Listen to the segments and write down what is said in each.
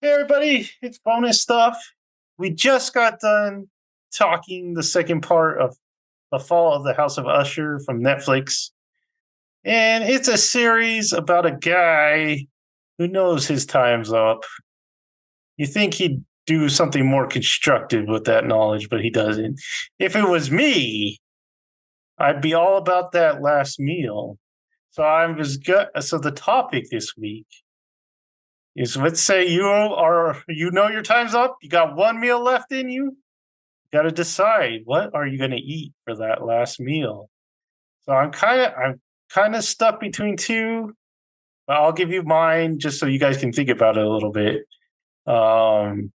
Hey everybody, it's bonus stuff. We just got done talking the second part of The Fall of the House of Usher from Netflix. And it's a series about a guy who knows his time's up. You think he'd do something more constructive with that knowledge, but he doesn't. If it was me, I'd be all about that last meal. So so the topic this week is, let's say you know your time's up, you got one meal left in you. You got to decide, what are you going to eat for that last meal? So I'm kind of stuck between two, but I'll give you mine just so you guys can think about it a little bit. So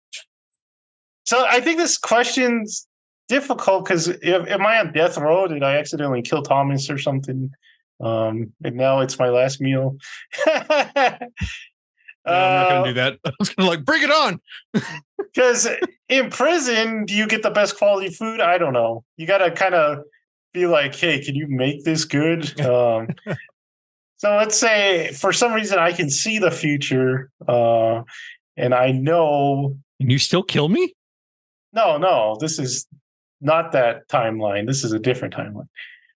I think this question's difficult because am I on death row? Did I accidentally kill Thomas or something? And now it's my last meal. No, I'm not going to do that. I was going to bring it on. Because in prison, do you get the best quality food? I don't know. You got to kind of be like, hey, can you make this good? So let's say for some reason I can see the future and I know. And you still kill me? No, this is not that timeline. This is a different timeline.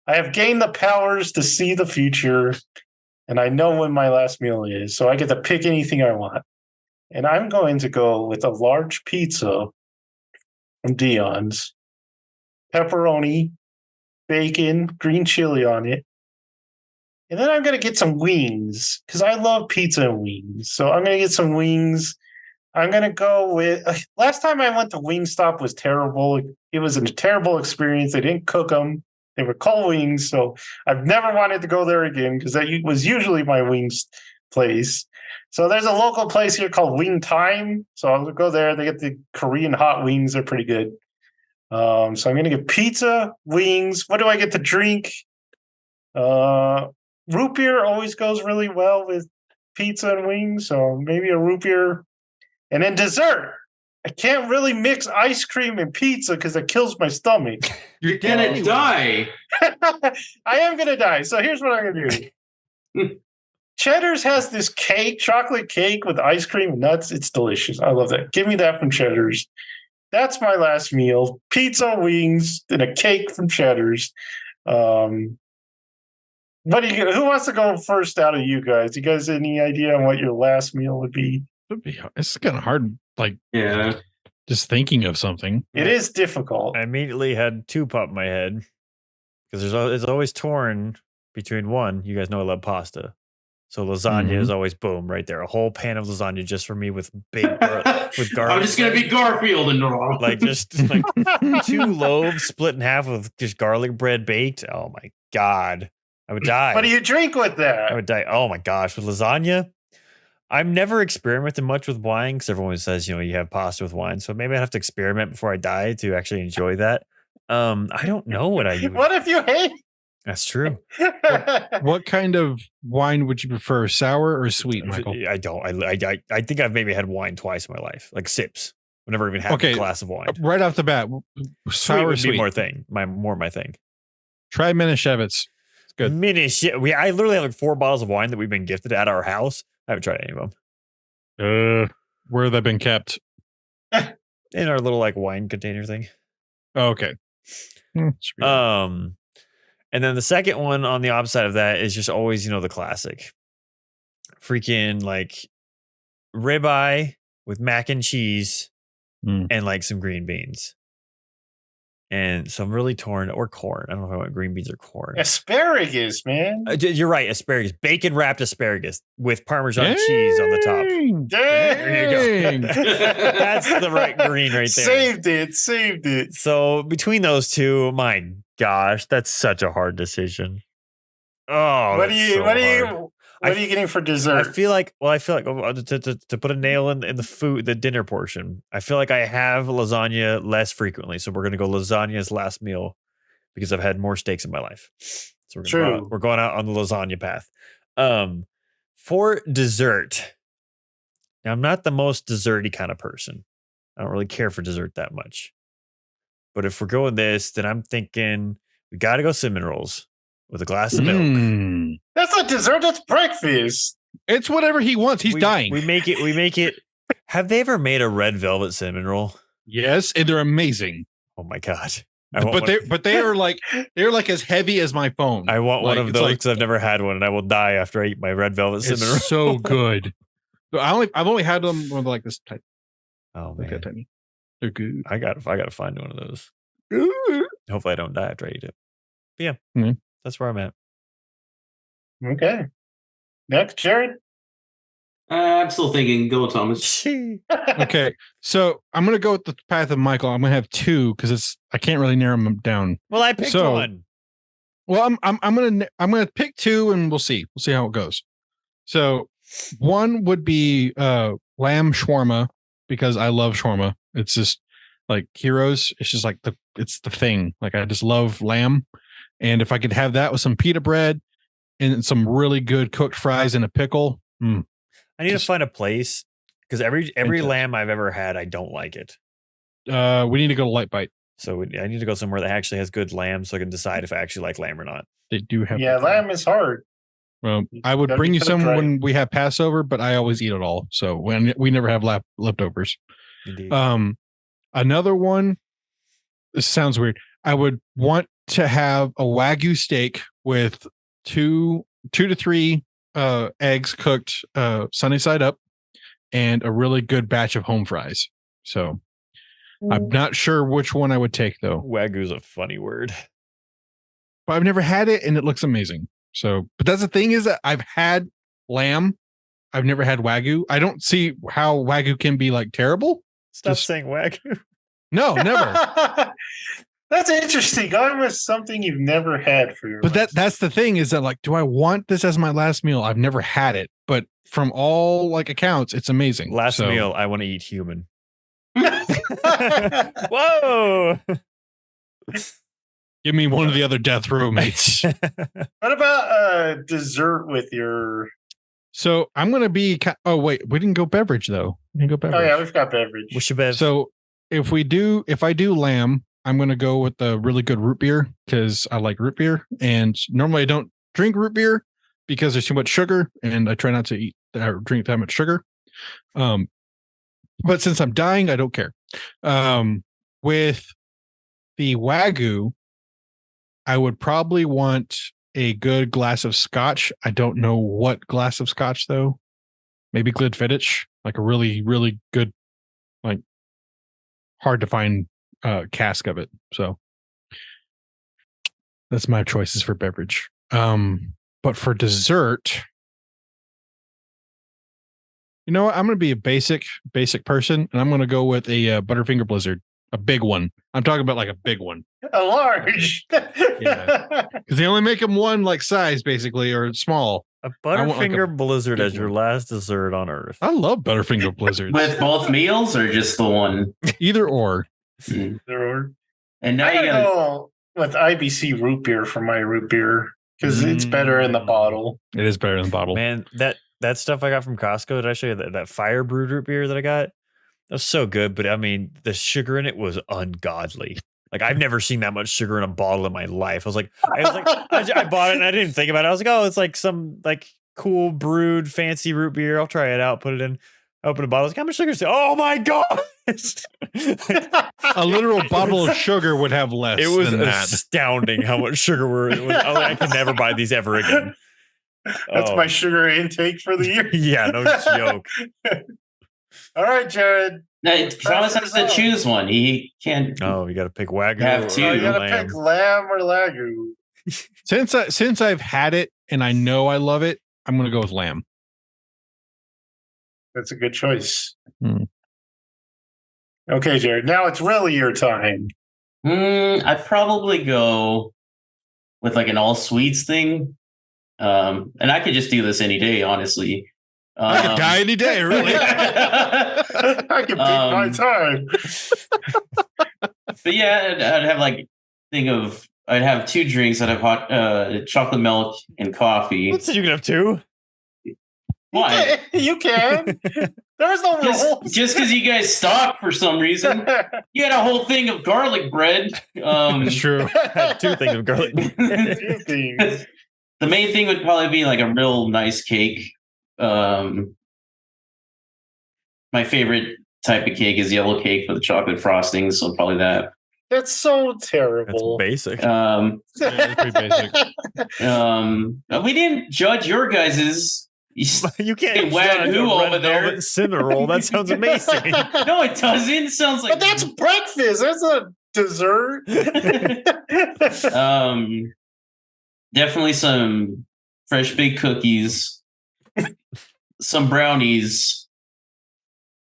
I have gained the powers to see the future. And I know when my last meal is, so I get to pick anything I want. And I'm going to go with a large pizza from Dion's, pepperoni, bacon, green chili on it. And then I'm going to get some wings because I love pizza and wings. So I'm going to get some wings. I'm going to go with, last time I went to Wingstop was terrible. It was a terrible experience. They didn't cook them. They were cold wings, so I've never wanted to go there again because that was usually my wings place. So there's a local place here called Wing Time. So I'll go there. They get the Korean hot wings. They're pretty good. So I'm going to get pizza, wings. What do I get to drink? Root beer always goes really well with pizza and wings. So maybe a root beer. And then dessert. I can't really mix ice cream and pizza because it kills my stomach. You're gonna die. I am gonna die. So here's what I'm gonna do. Cheddar's has this cake, chocolate cake with ice cream and nuts. It's delicious. I love that. Give me that from Cheddar's. That's my last meal. Pizza, wings, and a cake from Cheddar's. Who wants to go first out of you guys? You guys any idea on what your last meal would be? It's kind of hard, yeah. Just thinking of something. It is difficult. I immediately had two pop in my head because it's always torn between one. You guys know I love pasta, so lasagna is always boom right there. A whole pan of lasagna just for me with garlic. I'm just gonna be Garfield and all. just 2 loaves split in half with just garlic bread baked. Oh my god, I would die. What do you drink with that? I would die. Oh my gosh, with lasagna. I've never experimented much with wine because everyone says, you have pasta with wine. So maybe I have to experiment before I die to actually enjoy that. I don't know what I use. What if you hate? That's true. What kind of wine would you prefer, sour or sweet, Michael? I don't. I think I've maybe had wine twice in my life, like sips. I've never even had a glass of wine. Right off the bat, sour would sweet. Be more my thing. Try Miniszewicz. It's good. I literally have 4 bottles of wine that we've been gifted at our house. I haven't tried any of them. Where have they been kept? In our little wine container thing. Oh, okay. And then the second one on the opposite of that is just always, the classic. Freaking ribeye with mac and cheese and some green beans. And so I'm really torn, or corn. I don't know if I want green beans or corn. Asparagus, man. You're right, asparagus. Bacon wrapped asparagus with Parmesan cheese on the top. Dang. There you go. That's the right green right there. Saved it. So between those two, my gosh, that's such a hard decision. Oh, what are you getting for dessert? I feel like to put a nail in the food, the dinner portion, I feel like I have lasagna less frequently. So we're going to go lasagna's last meal because I've had more steaks in my life. So we're going out on the lasagna path. For dessert. Now, I'm not the most desserty kind of person. I don't really care for dessert that much. But if we're going this, then I'm thinking we got to go cinnamon rolls with a glass of milk. That's not dessert. That's breakfast. It's whatever he wants. He's dying. We make it Have they ever made a red velvet cinnamon roll? Yes, and they're amazing. Oh my god! I want But they are like as heavy as my phone. I want one Like, of it's those like- because I've never had one, and I will die after I eat my red velvet cinnamon roll. It's so good. I've only had them with like this type, Oh like man, that tiny. They're good. I gotta find one of those. Hopefully, I don't die after I eat it. But yeah, Mhm. that's where I'm at. Okay. Next, Jared. I'm still thinking. Go, Thomas. Okay, so I'm gonna go with the path of Michael. I'm gonna have two because I can't really narrow them down. Well, I picked So- one. Well, I'm gonna pick two and we'll see how it goes. So one would be lamb shawarma because I love shawarma. It's just like Heroes. It's just like it's the thing. Like I just love lamb, and if I could have that with some pita bread and some really good cooked fries and a pickle. I need to just- find a place because every Fantastic. lamb I've ever had, I don't like it. We need to go to Light Bite. So I need to go somewhere that actually has good lamb, so I can decide if I actually like lamb or not. They do have. Yeah, lamb is hard. Well, I would Gotta bring be you cooked some right. when we have Passover, but I always eat it all. So when we never have leftovers. Indeed. Another one. This sounds weird. I would want to have a Wagyu steak with two to three eggs cooked sunny side up, and a really good batch of home fries. So I'm not sure which one I would take though. Wagyu's a funny word. But I've never had it, and it looks amazing. So, but that's the thing is that I've had lamb. I've never had Wagyu. I don't see how Wagyu can be like terrible. Stop Just- saying Wagyu. No, never. That's interesting. Going with something you've never had for your But last- that's the thing is that like, do I want this as my last meal? I've never had it, but from all like accounts, it's amazing. Last So, meal, I want to eat human. Whoa! Give me one of the other death row mates. What about dessert with your? So I'm gonna be. Oh wait, we didn't go beverage though. We didn't go beverage. Oh yeah, we've got beverage. What's your best? So if I do lamb, I'm gonna go with the really good root beer because I like root beer, and normally I don't drink root beer because there's too much sugar, and I try not to eat or drink that much sugar. But since I'm dying, I don't care. With the Wagyu, I would probably want a good glass of scotch. I don't know what glass of scotch though. Maybe Glenfiddich, like a really, really good, like hard to find cask of it. So that's my choices for beverage. But for dessert, you know what? I'm going to be a basic person, and I'm going to go with a Butterfinger Blizzard, a big one. I'm talking about like a big one A large. Yeah. because they only make them one like size basically or small. a want, like, a Butterfinger Blizzard big as your one. last dessert on Earth. I love Butterfinger Blizzards. With both meals or just the one? Either or. Mm. There And now I you gotta got go with IBC root beer for my root beer because it's better in the bottle. It is better than bottle. Man, that stuff I got from Costco, did I show you that fire brewed root beer that I got? That was so good, but I mean, the sugar in it was ungodly. Like I've never seen that much sugar in a bottle in my life. I bought it and I didn't think about it. I was like, oh, it's like some like cool brewed fancy root beer. I'll try it out. Put it in. Open a bottle. I was like, how much sugar is it? Oh my god! A literal bottle of sugar would have less. It was than that. astounding how much sugar it was. I was like, I can never buy these ever again. That's Oh. my sugar intake for the year. Yeah, no joke. All right, Jared. now, Thomas has to choose one. He can't. Oh, you got to pick Wagyu. Have or two. Oh, you gotta lamb. pick lamb or lagu. Since I've had it and I know I love it, I'm going to go with lamb. That's a good choice. Hmm. Okay, Jared. Now it's really your time. I'd probably go with like an all sweets thing. And I could just do this any day, honestly. I could die any day, really. I can pick my time. But yeah, I'd have like I'd have two drinks. I'd have hot chocolate milk and coffee. What said you can have two? Why? You can. There's no rules. Just because you guys stopped for some reason. You had a whole thing of garlic bread. It's true. I had two things of garlic. Two things. The main thing would probably be like a real nice cake. my favorite type of cake is yellow cake with chocolate frosting, so probably that. That's so That's terrible. basic. Yeah, it's pretty basic. We didn't judge your guys's. You can't Hey, Wagyu judge a over red there. velvet cinnamon roll. That sounds amazing. No, it doesn't. It sounds like But that's breakfast. That's a dessert. Definitely some fresh baked cookies, some brownies.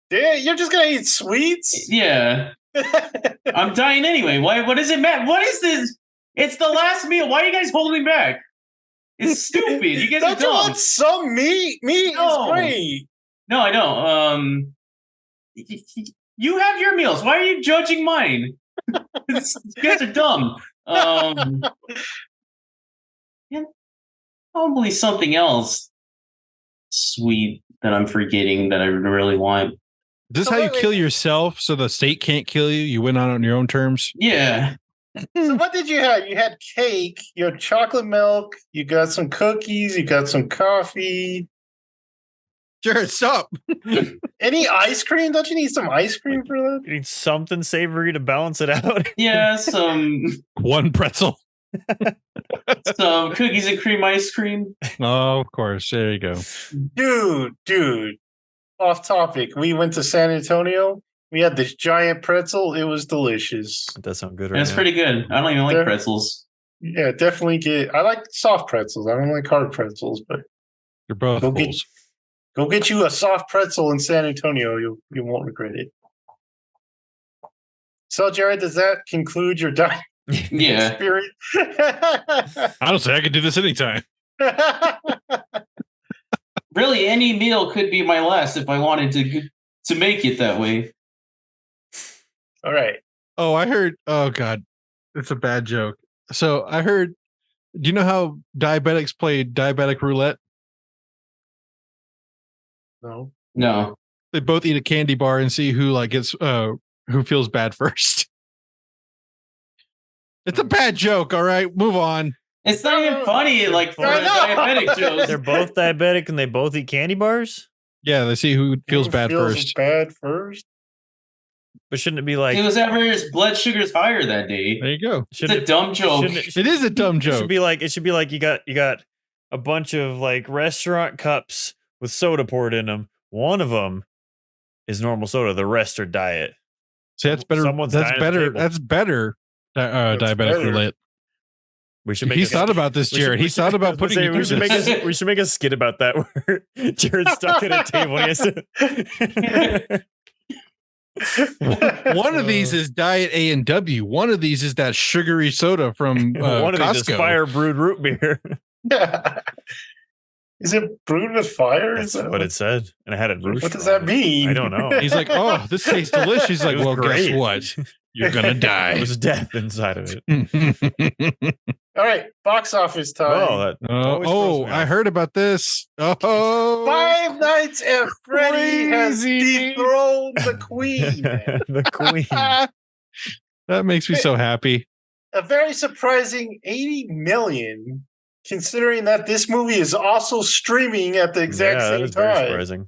Yeah, you're just gonna eat sweets? Yeah, I'm dying anyway. Why? What does it matter? What is this? It's the last meal. Why are you guys holding back? It's stupid. You guys Don't are you dumb. want some meat? Meat No. is great. No, I don't. You have your meals. Why are you judging mine? You guys are dumb. Yeah, probably something else sweet that I'm forgetting that I really want. Is this So how you wait, kill wait. yourself so the state can't kill you? You went out on your own terms? Yeah. So what did you have? You had cake, you had chocolate milk, you got some cookies, you got some coffee. Jared, stop. Any ice cream? Don't you need some ice cream for that? You need something savory to balance it out. Yeah, some One pretzel. cookies and cream ice cream. Oh, of course. There you go. Dude. Off topic. We went to San Antonio. We had this giant pretzel. It was delicious. That does sound good right That's now. pretty good. I don't even like Yeah. pretzels. Yeah, definitely get. I like soft pretzels. I don't like hard pretzels, but You're both Go get- fools. go get you a soft pretzel in San Antonio. You won't regret it. So, Jared, does that conclude your diet Yeah. experience? Honestly, I could do this anytime. Really, any meal could be my last if I wanted to make it that way. All right. Oh, I heard. Oh, God. It's a bad joke. So I heard. Do you know how diabetics play diabetic roulette? No. No. They both eat a candy bar and see who gets who feels bad first. It's a bad joke. All right, move on. It's not even funny, like for I know. diabetic jokes. They're both diabetic and they both eat candy bars? Yeah, they see who feels Who bad feels first. Bad first. But shouldn't it be like It was ever his blood sugar's higher that day. There you go. It's shouldn't a it, dumb joke. shouldn't It is a dumb it joke. should be like you got a bunch of like restaurant cups with soda poured in them. One of them is normal soda, the rest are diet. See, that's better. Someone's That's dying at the better. table. That's better. That's Diabetic better. roulette. We should make He a thought skit- about this, we should- Jared. we He should- thought I about was gonna putting you say, through we should this. we should make a skit about that where Jared's stuck at a table and he has to One of these is Diet A and W. One of these is that sugary soda from one of these is Costco. fire brewed root beer. Is it brewed with fire? That's Is that what it said. And I had it What does that mean? I don't know. He's like, "Oh, this tastes delicious." He's like, It was "Well, guess great. what? You're gonna There die." was death inside of it. All right, box office time. Oh, that always throws me I off. heard about this. Oh, Five Nights at Freddy has Crazy. dethroned the queen. the queen. that makes me so happy. A very surprising 80 million, considering that this movie is also streaming at the exact Yeah, that same is very time. surprising.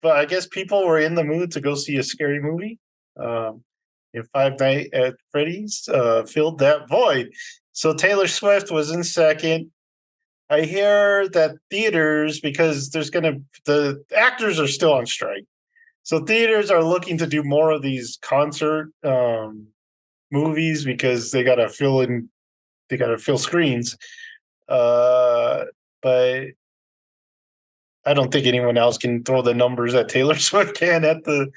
But I guess people were in the mood to go see a scary movie. And Five Nights at Freddy's filled that void. So Taylor Swift was in second. I hear that theaters, because the actors are still on strike. So theaters are looking to do more of these concert movies because they gotta fill screens. But I don't think anyone else can throw the numbers that Taylor Swift can at the.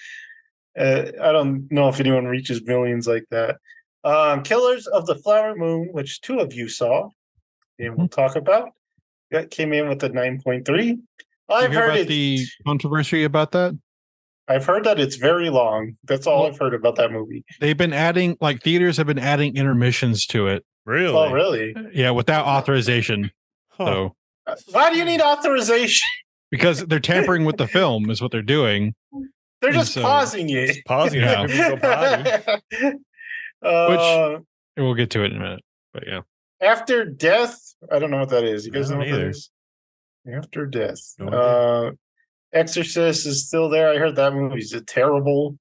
I don't know if anyone reaches millions like that. Killers of the Flower Moon, which two of you saw, and we'll talk about. That came in with a 9.3. I've You hear heard about the controversy about that? I've heard that it's very long. That's all Well- I've heard about that movie. They've been adding, theaters have been adding intermissions to it. Really? Oh, really? Yeah, without authorization. Huh. So Why do you need authorization? because they're tampering with the film, is what they're doing. They're And just so- pausing it. Pausing Yeah. it. People go potty. Uh, And we'll get to it in a minute. But yeah. After Death, I don't know what that is. You guys I know don't what that either. is? After Death. No idea. Exorcist is still there. I heard that movie's terrible.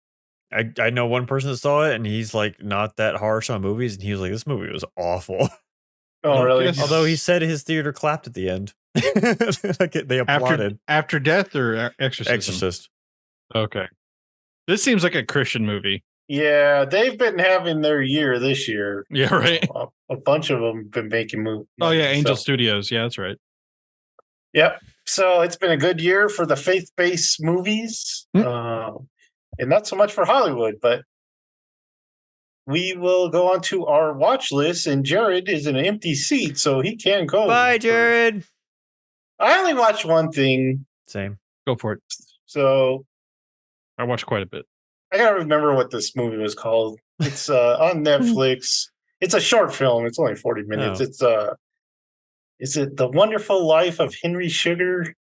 I know one person that saw it, and he's like not that harsh on movies, and he was like, "This movie was awful." Oh, really? Yes. Although he said his theater clapped at the end, like they applauded. After Death or Exorcism? Exorcist. Okay. This seems like a Christian movie. Yeah, they've been having their year this year. Yeah, right. A bunch of them have been making movies. Oh yeah, Angel Studios. Yeah, that's right. Yep. So it's been a good year for the faith-based movies, and not so much for Hollywood. But we will go on to our watch list, and Jared is in an empty seat, so he can't go. Bye, Jared. I only watched one thing, Same. Go for it. so I watched quite a bit. I gotta remember what this movie was called. It's on Netflix. It's a short film. It's only 40 minutes. Oh. Is it The Wonderful Life of Henry Sugar?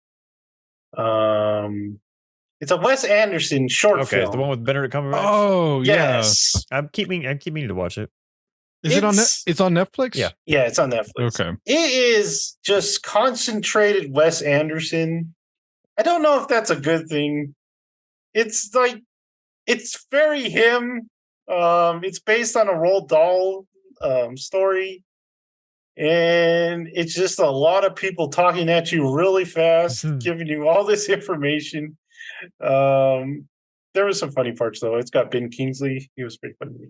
It's a Wes Anderson short Okay, film. the one with Benedict Cumberbatch. Oh Yes. I'm keeping meaning to watch it. Is it on? It's- It's on Netflix. Yeah. Yeah, it's on Netflix. Okay. It is just concentrated Wes Anderson. I don't know if that's a good thing. It's like it's very him. It's based on a Roald Dahl story. And it's just a lot of people talking at you really fast, giving you all this information. There was some funny parts though. It's got Ben Kingsley. He was pretty funny.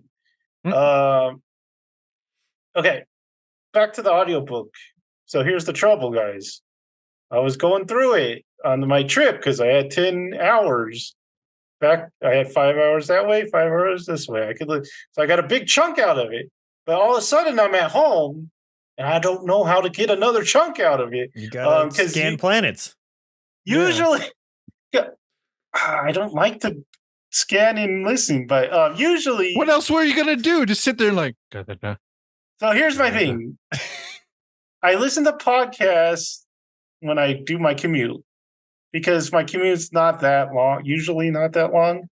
Okay, back to the audiobook. So here's the trouble, guys. I was going through it on my trip because I had 10 hours. Back, I had 5 hours that way, 5 hours this way. So I got a big chunk out of it. But all of a sudden, I'm at home, and I don't know how to get another chunk out of it. You gotta 'cause scan planets. Usually, I don't like to scan and listen, but usually. What else were you gonna do? Just sit there and like. Da, da, da. So here's my thing. I listen to podcasts when I do my commute because my commute's not that long, usually not that long.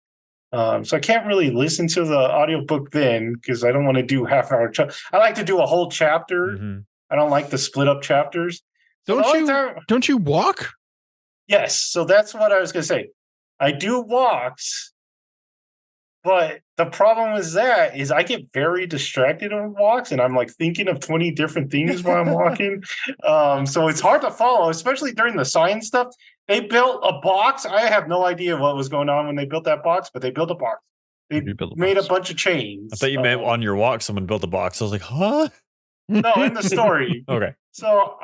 So I can't really listen to the audiobook then because I don't want to do half-hour. I like to do a whole chapter. Mhm. I don't like to split up chapters. So the only time- Don't you walk? Yes. So that's what I was going to say. I do walks, but the problem is I get very distracted on walks and I'm like thinking of 20 different things while I'm walking. So it's hard to follow, especially during the science stuff. They built a box. I have no idea what was going on when they built that box, but they built a box. They made a bunch of chains. I thought you meant on your walk, someone built a box. I was like, huh? No, in the story. Okay. So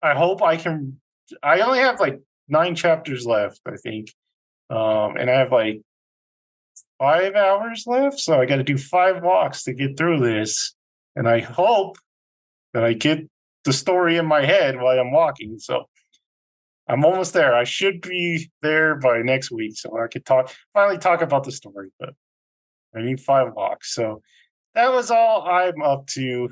I hope I can. I only have like 9 chapters left, I think, and I have like 5 hours left. So I got to do 5 walks to get through this, and I hope that I get the story in my head while I'm walking. So I'm almost there. I should be there by next week, so I could finally talk about the story. But I need 5 walks. So that was all I'm up to.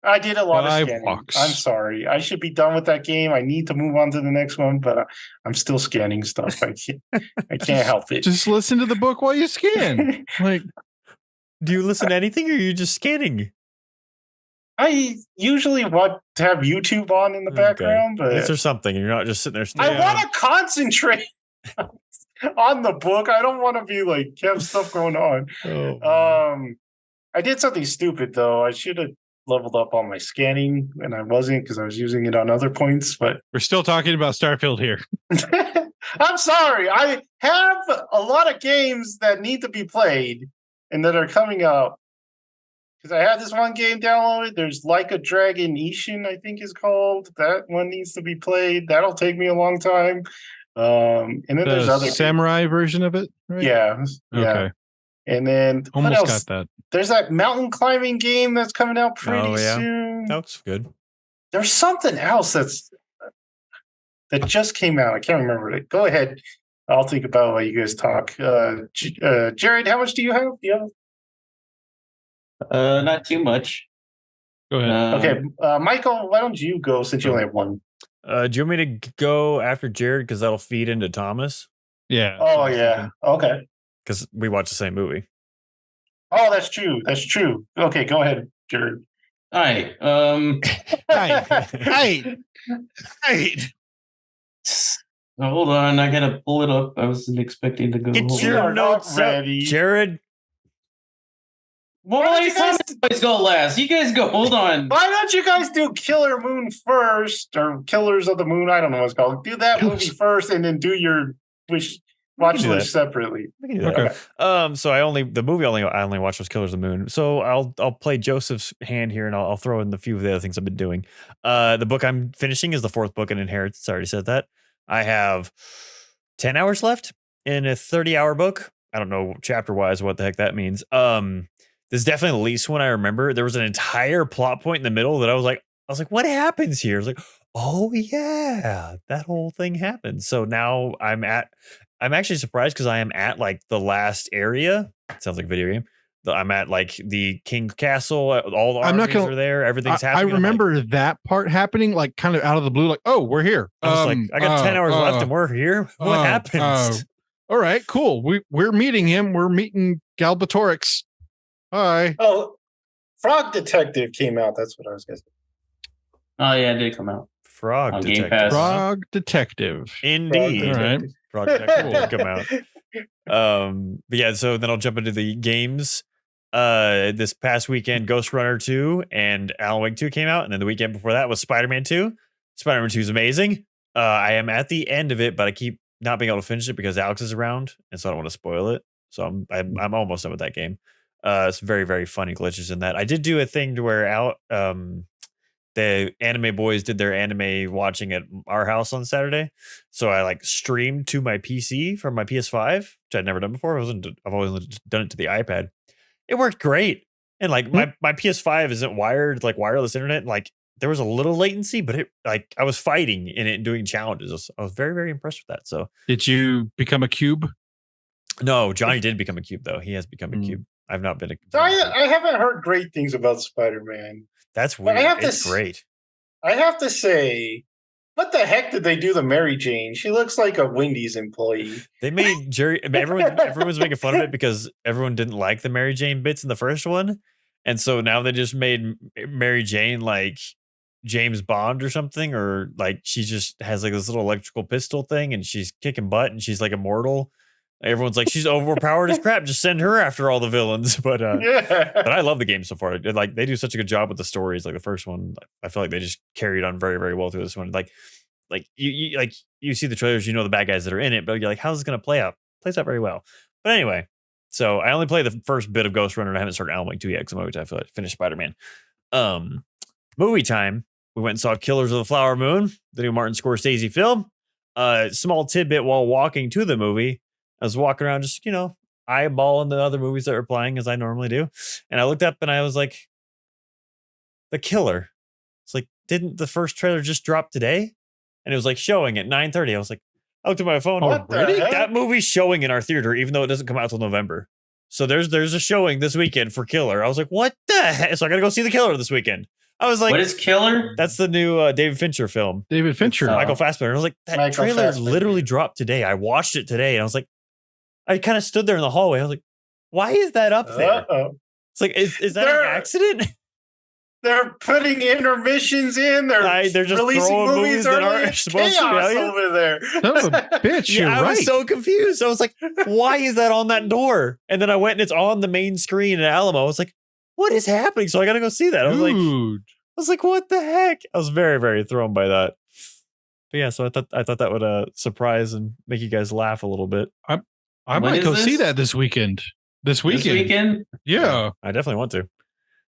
I did a lot of 5 scanning. walks. I'm sorry. I should be done with that game. I need to move on to the next one, but I'm still scanning stuff. I can't help it. Just listen to the book while you scan. Like, Do you listen to anything or are you just scanning? I usually want to have YouTube on in the background, Is but there something? You're not just sitting there I staring. want to concentrate on the book. I don't want to be like have stuff going on. I did something stupid though. I should have leveled up on my scanning, and I wasn't because I was using it on other points. But we're still talking about Starfield here. I'm sorry. I have a lot of games that need to be played and that are coming up. Because I have this one game downloaded. There's Like a Dragon Ishin, I think is called. That one needs to be played. That'll take me a long time. And then there's other samurai version of it, right? Yeah. Okay. And then what Almost else? got that. There's that mountain climbing game that's coming out pretty soon. That looks good. There's something else that just came out. I can't remember it. Go ahead. I'll think about it while you guys talk. Jared, how much do you have? Not too much. Go ahead. Okay, Michael, why don't you go since you only have one? Do you want me to go after Jared because that'll feed into Thomas? Yeah. Oh yeah. Okay. Because we watched the same movie. Oh, that's true. That's true. Okay, go ahead, Jared. All right. Hey. Oh, hold on, I gotta pull it up. I wasn't expecting to go. Get Hold your are on. not notes up, ready. Jared. Well, Why I don't you guys- guys go last. You guys go. Hold on. Why don't you guys do Killer Moon first, or Killers of the Moon? I don't know what it's called. Do that movie first, and then do your wish watch do that. list separately. We can do that. Okay. So I only watched was Killers of the Moon. So I'll play Joseph's hand here, and I'll throw in a few of the other things I've been doing. The book I'm finishing is the fourth book in Inheritance. I already said that. I have 10 hours left in a 30-hour book. I don't know chapter wise what the heck that means. This is definitely the least one I remember. There was an entire plot point in the middle that I was like, what happens here? I was like, oh yeah, that whole thing happened. So now I'm actually surprised because I am at like the last area. It sounds like a video game. I'm at like the King's Castle. All the I'm not armies gonna- are there. Everything's I happening. I'm like- remember that part happening, like kind of out of the blue, like, oh, we're here. I was like, I got 10 hours left and we're here. What happens? All right, cool. We're meeting him. We're meeting Galbatorix. Hi. Oh, Frog Detective came out. That's what I was guessing. Oh yeah, it did come out. Frog On Game Detective. Pass. Frog Detective. Indeed. All right. Frog Detective will come out. But yeah, so then I'll jump into the games. This past weekend, Ghost Runner 2 and Alan Wake 2 came out, and then the weekend before that was Spider-Man 2. Spider-Man 2 is amazing. I am at the end of it, but I keep not being able to finish it because Alex is around, and so I don't want to spoil it. So I'm almost done with that game. It's very, very funny glitches in that. I did do a thing to where the anime boys did their anime watching at our house on Saturday. So I like streamed to my PC from my PS5, which I'd never done before. I've always done it to the iPad. It worked great. And like my PS5 isn't wired like wireless internet. Like there was a little latency, but it like I was fighting in it and doing challenges. I was very, very impressed with that. So Did you become a cube? no, Johnny did become a cube though. He has become a cube. I've not been a So I haven't heard great things about Spider-Man. That's But weird. I have to It's great. I have to say, what the heck did they do to Mary Jane? She looks like a Wendy's employee. They made Jerry. Everyone's making fun of it because everyone didn't like the Mary Jane bits in the first one, and so now they just made Mary Jane like James Bond or something, or like she just has like this little electrical pistol thing, and she's kicking butt, and she's like immortal. Everyone's like she's overpowered as crap. Just send her after all the villains. But Yeah. but I love the game so far. Like they do such a good job with the stories. Like the first one, I feel like they just carried on very, very well through this one. Like you see the trailers, you know the bad guys that are in it, but you're like, how's this gonna play out? Plays out very well. But anyway, so I only played the first bit of Ghost Runner and I haven't started Alan Wake 2 yet because I'm always I feel like finished Spider-Man. Movie time. We went and saw Killers of the Flower Moon, the new Martin Scorsese film. Small tidbit while walking to the movie. I was walking around just, eyeballing the other movies that were playing as I normally do. And I looked up and I was like, The Killer. It's like, didn't the first trailer just drop today? And it was like showing at 9:30. I was like, I looked at my phone. What the heck? That movie's showing in our theater, even though it doesn't come out till November. So there's a showing this weekend for Killer. I was like, what the heck? So I gotta go see The Killer this weekend. I was like, What is Killer? that's the new David Fincher film. David Fincher. Michael Fassbender. And I was like, that Michael trailer Fassbender. literally dropped today. I watched it today and I was like, I kind of stood there in the hallway. I was like, why is that up there? Uh-oh. It's like, is that There- an accident? They're putting intermissions in. They're They're just releasing throwing movies movies that early. aren't supposed to be Chaos out yet. over there. Son of a bitch, Yeah, you're I right. was so confused. I was like, why is that on that door? And then I went and it's on the main screen at Alamo. I was like, what is happening? So I got to go see that. I was like, what the heck? I was very, very thrown by that. But yeah, so I thought that would surprise and make you guys laugh a little bit. I When might is go see this? that this weekend. This This weekend. weekend? Yeah. I definitely want to.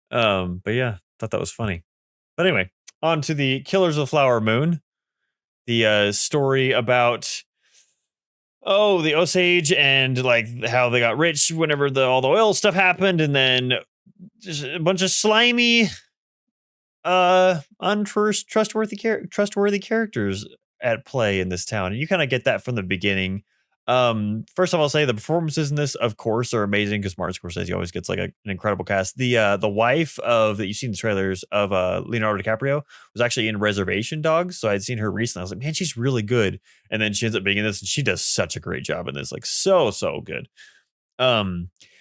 But yeah, thought that was funny. But anyway, on to the Killers of the Flower Moon, the story about the Osage and like how they got rich whenever all the oil stuff happened, and then just a bunch of slimy, trustworthy characters at play in this town, and you kind of get that from the beginning. First of all, I'll say the performances in this, of course, are amazing because Martin Scorsese always gets like an incredible cast. The wife of that you see in the trailers of Leonardo DiCaprio was actually in Reservation Dogs, so I'd seen her recently. I was like, man, she's really good. And then she ends up being in this, and she does such a great job in this, like so good.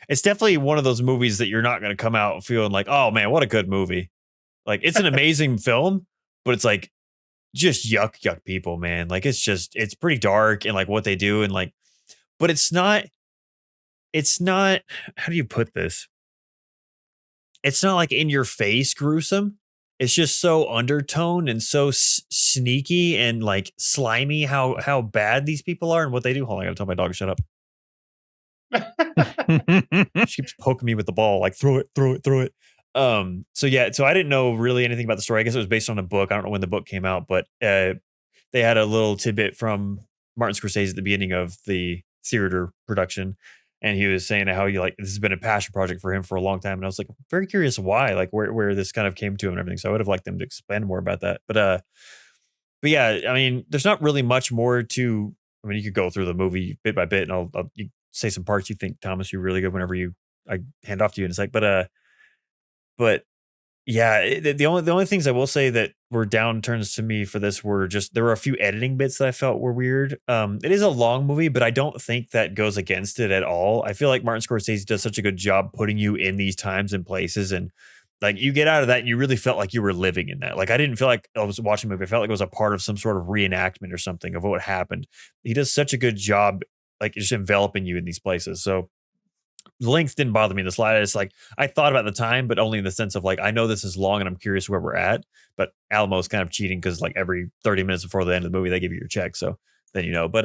It's definitely one of those movies that you're not going to come out feeling like, oh man, what a good movie. Like it's an amazing film, but it's like just yuck people, man. Like it's pretty dark and like what they do and like, but it's not. How do you put this? It's not like in your face gruesome. It's just so undertone and so sneaky and like slimy how bad these people are and what they do. Hold on, I gotta tell my dog to shut up. She keeps poking me with the ball, like throw it. So yeah, so I didn't know really anything about the story. I guess it was based on a book. I don't know when the book came out, but they had a little tidbit from Martin Scorsese at the beginning of the theater production. And he was saying how this has been a passion project for him for a long time. And I was like, very curious why, like where this kind of came to him and everything. So I would have liked them to expand more about that. But yeah, I mean, there's not really much more to, I mean, you could go through the movie bit by bit and I'll you say some parts you think, Thomas, you're really good whenever I hand off to you in a sec. But yeah, the only things I will say that were downturns to me for this were just there were a few editing bits that I felt were weird. It is a long movie, but I don't think that goes against it at all. I feel like Martin Scorsese does such a good job putting you in these times and places, and like you get out of that and you really felt like you were living in that. Like I didn't feel like I was watching a movie. I felt like it was a part of some sort of reenactment or something of what happened. He does such a good job, like just enveloping you in these places. So the length didn't bother me the slightest. Like I thought about the time, but only in the sense of like, I know this is long and I'm curious where we're at, but Alamo's kind of cheating because like every 30 minutes before the end of the movie, they give you your check. So then, you know, but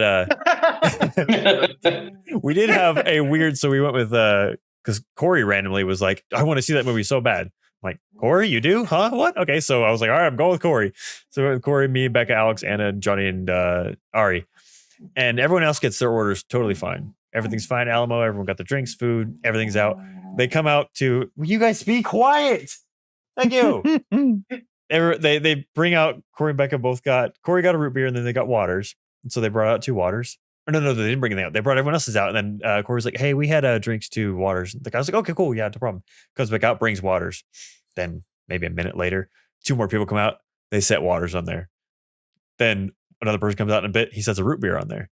we did have a weird, so we went with, because Corey randomly was like, I want to see that movie so bad. I'm like, Corey, you do? Huh? What? Okay. So I was like, all right, I'm going with Corey. So we went with Corey, me, Becca, Alex, Anna, Johnny, and Ari. And everyone else gets their orders totally fine. Everything's fine. Alamo, everyone got the drinks, food, everything's out. They come out to, will you guys be quiet? Thank you. They bring out, Corey and Becca both Corey got a root beer and then they got waters. And so they brought out 2 waters. Or no, they didn't bring anything out. They brought everyone else's out. And then Corey's like, hey, we had drinks, 2 waters. The guy's like, okay, cool. Yeah, no problem. Comes back out, brings waters. Then maybe a minute later, 2 more people come out. They set waters on there. Then another person comes out in a bit. He sets a root beer on there.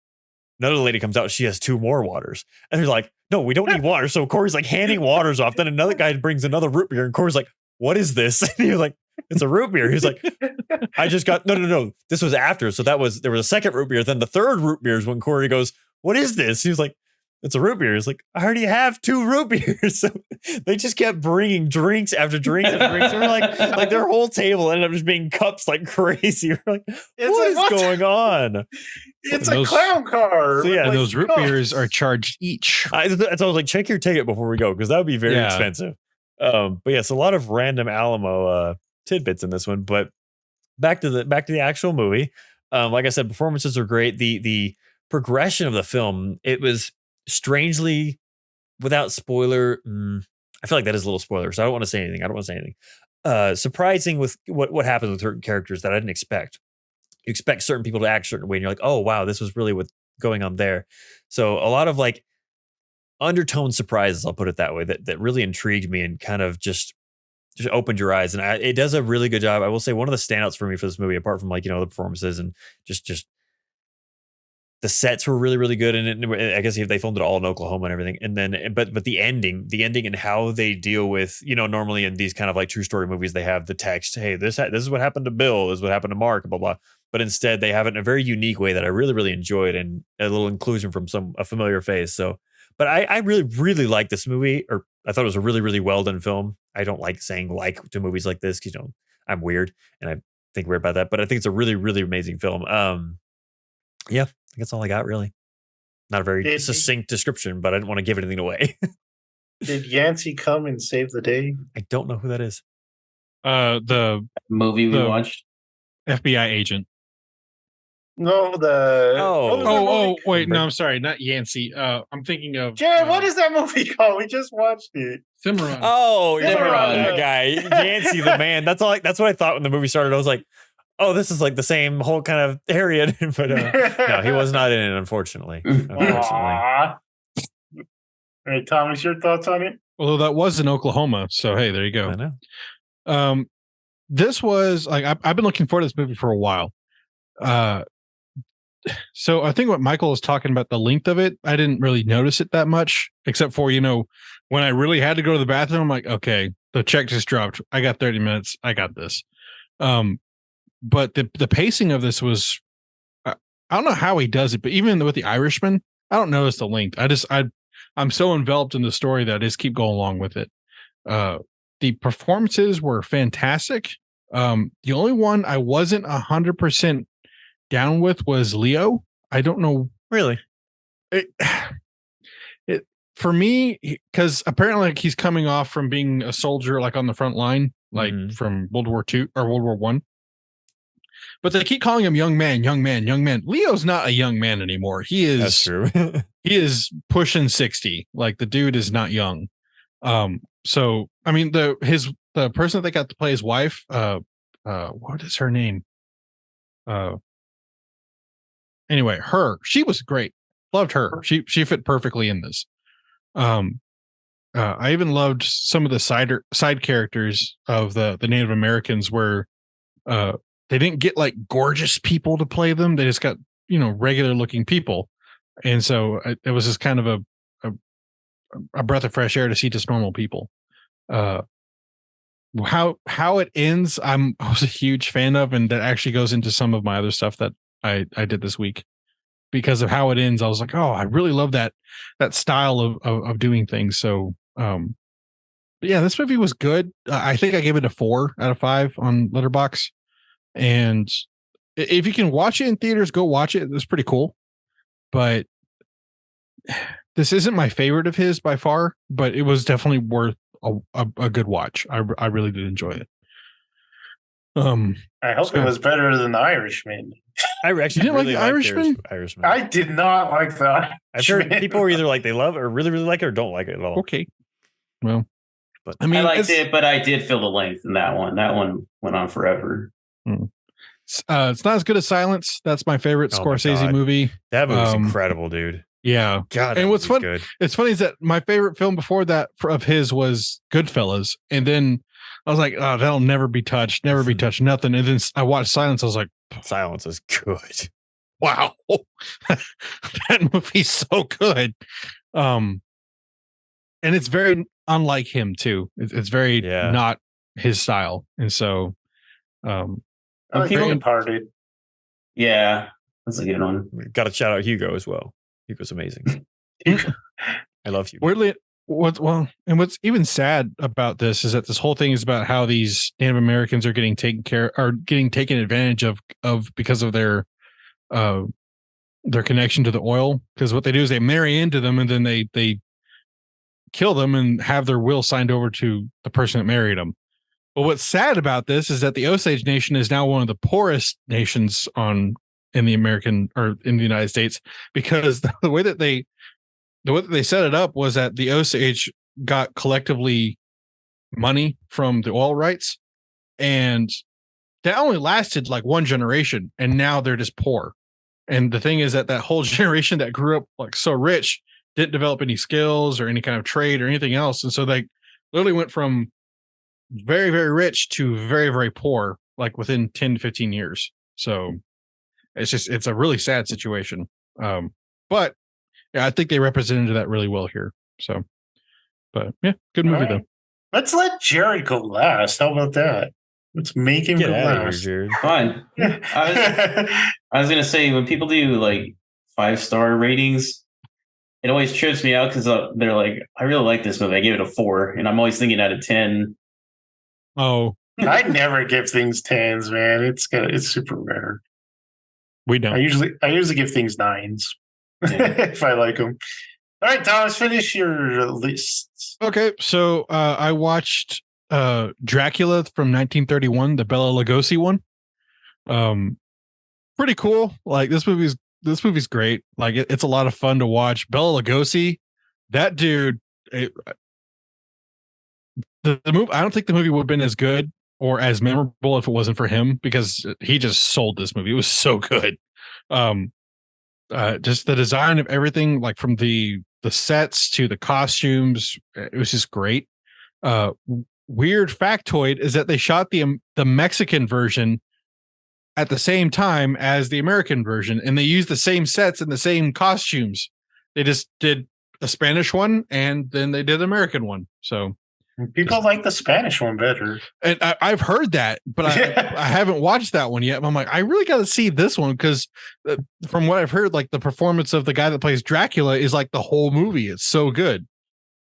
Another lady comes out. She has 2 more waters. And they're like, no, we don't need water. So Corey's like handing waters off. Then another guy brings another root beer. And Corey's like, what is this? And he was like, it's a root beer. He's like, I just got, no. This was after. So there was a second root beer. Then the third root beer is when Corey goes, what is this? He was like, it's a root beer. He's like, I already have 2 root beers. So they just kept bringing drinks after drinks after drinks. They were like their whole table ended up just being cups like crazy. We're like, what is going on? It's a clown car. So yeah, And those root beers are charged each. So I was like, check your ticket before we go, because that would be very expensive. But yes, a lot of random Alamo tidbits in this one. But back to the actual movie. Like I said, performances are great. The progression of the film, it was strangely, without spoiler, I feel like that is a little spoiler, so I don't want to say anything. Surprising with what happens with certain characters that I didn't expect. You expect certain people to act a certain way, and you're like, oh wow, this was really what's going on there. So a lot of like undertone surprises, I'll put it that way, that really intrigued me and kind of just opened your eyes. And it does a really good job. I will say one of the standouts for me for this movie, apart from like, you know, the performances and just the sets were really, really good. And I guess they filmed it all in Oklahoma and everything. And then, but the ending and how they deal with, you know, normally in these kind of like true story movies, they have the text, hey, this is what happened to Bill, this is what happened to Mark, blah, blah. But instead they have it in a very unique way that I really, really enjoyed, and a little inclusion from a familiar face. So, but I really, really like this movie, or I thought it was a really, really well done film. I don't like saying like to movies like this, because, you know, I'm weird and I think weird about that, but I think it's a really, really amazing film. Yeah, I think that's all I got, really. Not a very succinct description, but I didn't want to give anything away. Did Yancey come and save the day? I don't know who that is. The movie we watched. FBI agent. No, wait, no, I'm sorry, not Yancey. I'm thinking of Jared. What is that movie called? We just watched it. Cimarron. Oh, you're talking about Cimarron. that guy, Yancey the man. That's all. That's what I thought when the movie started. I was like, oh, this is like the same whole kind of area, but no, he was not in it, unfortunately. Aw. Hey, Thomas, your thoughts on it? Although that was in Oklahoma, so hey, there you go. I know. This was like I've been looking forward to this movie for a while. So I think what Michael was talking about, the length of it, I didn't really notice it that much, except for, you know, when I really had to go to the bathroom, I'm like, okay, the check just dropped. I got 30 minutes. I got this. but the pacing of this was, I don't know how he does it, but even with the Irishman, I don't notice the length. I'm so enveloped in the story that I just keep going along with it. The performances were fantastic. The only one I wasn't 100% down with was Leo. I don't know. Really? It for me, because apparently like, he's coming off from being a soldier like on the front line, like from World War II or World War One. But they keep calling him young man, young man, young man. Leo's not a young man anymore. He is. That's true. He is pushing 60. Like the dude is not young. So I mean the person that they got to play his wife, what is her name? Anyway, she was great. Loved her. She fit perfectly in this. I even loved some of the side characters of the Native Americans where they didn't get like gorgeous people to play them. They just got, regular looking people. And so it was just kind of a breath of fresh air to see just normal people. How it ends, I was a huge fan of, and that actually goes into some of my other stuff that I did this week. Because of how it ends, I was like, oh, I really love that style of doing things. So, but yeah, this movie was good. I think I gave it a 4 out of 5 on Letterboxd. And if you can watch it in theaters, go watch it. It's pretty cool. But this isn't my favorite of his by far, but it was definitely worth a good watch. I really did enjoy it. I hope it was better than The Irishman. I actually didn't really like The Irishman? Irishman. I did not like that. I've heard people are either like they love it or really, really like it or don't like it at all. Okay. Well, but I mean, I liked it, but I did feel the length in that one. That one went on forever. It's not as good as Silence. That's my favorite Oh my Scorsese God. movie. That movie's incredible, dude. Yeah. God, And what's fun, good. it's funny is that my favorite film before that of his was Goodfellas. And then I was like, oh, that'll never be touched, nothing. And then I watched Silence. I was like, Silence is good. wow, that movie's so good. And it's very unlike him too. It's very not his style. And so, I like Departed. Yeah, that's a good one. Got to shout out Hugo as well. Hugo's amazing. I love Hugo. Weirdly, what's even sad about this is that this whole thing is about how these Native Americans are getting taken advantage of because of their connection to the oil. Because what they do is they marry into them and then they kill them and have their will signed over to the person that married them. But what's sad about this is that the Osage Nation is now one of the poorest nations in the United States, because the way that they set it up was that the Osage got collectively money from the oil rights, and that only lasted like one generation, and now they're just poor. And the thing is that whole generation that grew up like so rich didn't develop any skills or any kind of trade or anything else, and so they literally went from very, very rich to very, very poor, like within 10 to 15 years. So it's a really sad situation. But yeah, I think they represented that really well here. So, but yeah, good movie though. Let's let Jerry go last. How about that? Let's make him Get go out of last. here, Jared. Fine. I was gonna say, when people do like 5-star ratings, it always trips me out because they're like, I really like this movie. I give it a 4, and I'm always thinking out of 10. Oh, I never give things 10s, man. It's super rare. We don't. I usually give things 9s if I like them. All right, Thomas, finish your list. Okay, so I watched Dracula from 1931, the Bela Lugosi one. Pretty cool. Like this movie's great. Like it's a lot of fun to watch. Bela Lugosi, that dude. The movie, I don't think the movie would have been as good or as memorable if it wasn't for him, because he just sold this movie. It was so good. Just the design of everything, like from the sets to the costumes, it was just great. Weird factoid is that they shot the Mexican version at the same time as the American version, and they used the same sets and the same costumes. They just did a Spanish one and then they did an American one. So People like the Spanish one better. And I've heard that, but I haven't watched that one yet. I'm like, I really got to see this one because from what I've heard, like the performance of the guy that plays Dracula is like the whole movie. It's so good.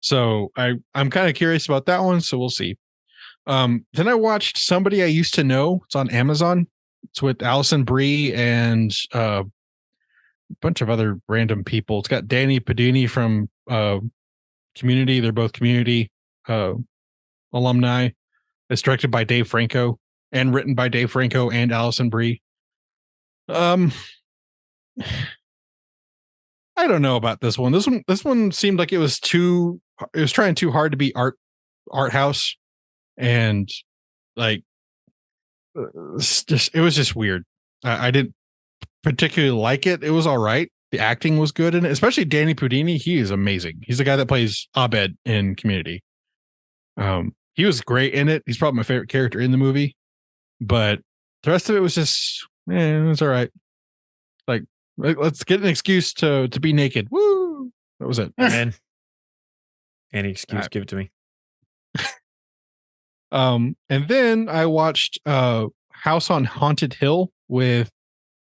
So I'm kind of curious about that one. So we'll see. Then I watched Somebody I Used to Know. It's on Amazon. It's with Alison Brie and a bunch of other random people. It's got Danny Padini from Community. They're both Community alumni. It's directed by Dave Franco and written by Dave Franco and Alison Brie. I don't know about this one. This one seemed like it was trying too hard to be art house, and like it was just weird. I didn't particularly like it. It was all right. The acting was good in it, especially Danny Pudini. He is amazing. He's the guy that plays Abed in Community. He was great in it. He's probably my favorite character in the movie, but the rest of it was just, it was all right. Like, let's get an excuse to be naked. Woo! That was it. Man, any excuse, give it to me. And then I watched House on Haunted Hill with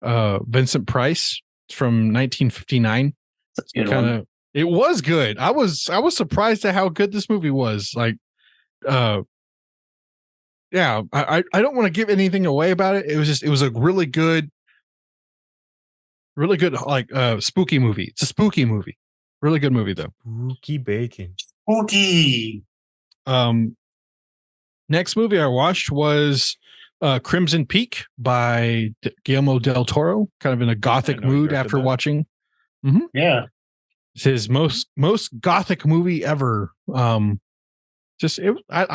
Vincent Price. It's from 1959. That's a good one. It was good. I was surprised at how good this movie was. Like, yeah, I don't want to give anything away about it. It was a really good like spooky movie. It's a spooky movie. Really good movie though. Spooky bacon. Spooky. Next movie I watched was Crimson Peak by Guillermo del Toro, kind of in a gothic mood after watching. Mm-hmm. Yeah. It's his most gothic movie ever. I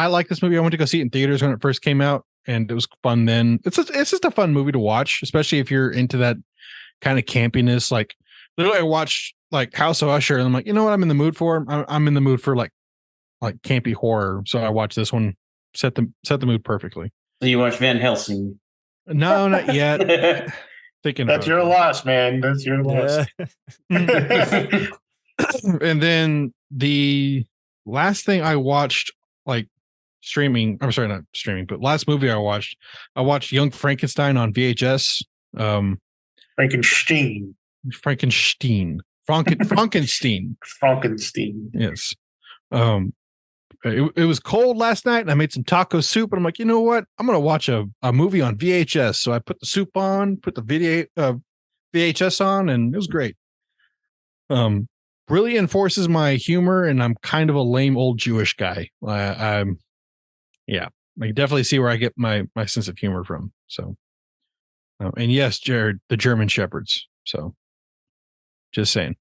like this movie. I went to go see it in theaters when it first came out, and it was fun then. It's just a fun movie to watch, especially if you're into that kind of campiness. Like, literally I watched like House of Usher, and I'm like, you know what I'm in the mood for? I'm in the mood for like campy horror. So I watched this one, set the mood perfectly. So you watch Van Helsing? No, not yet. Thinking That's your loss, man. That's your loss. And then the last thing I watched, like streaming, I'm sorry, not streaming, but last movie I watched Young Frankenstein on VHS. Frankenstein. Yes. It was cold last night, and I made some taco soup, and I'm like, you know what? I'm gonna watch a movie on VHS. So I put the soup on, put the VHS on, and it was great. Really enforces my humor, and I'm kind of a lame old Jewish guy. I definitely see where I get my sense of humor from. So, and yes, Jared, the German Shepherds. So, just saying.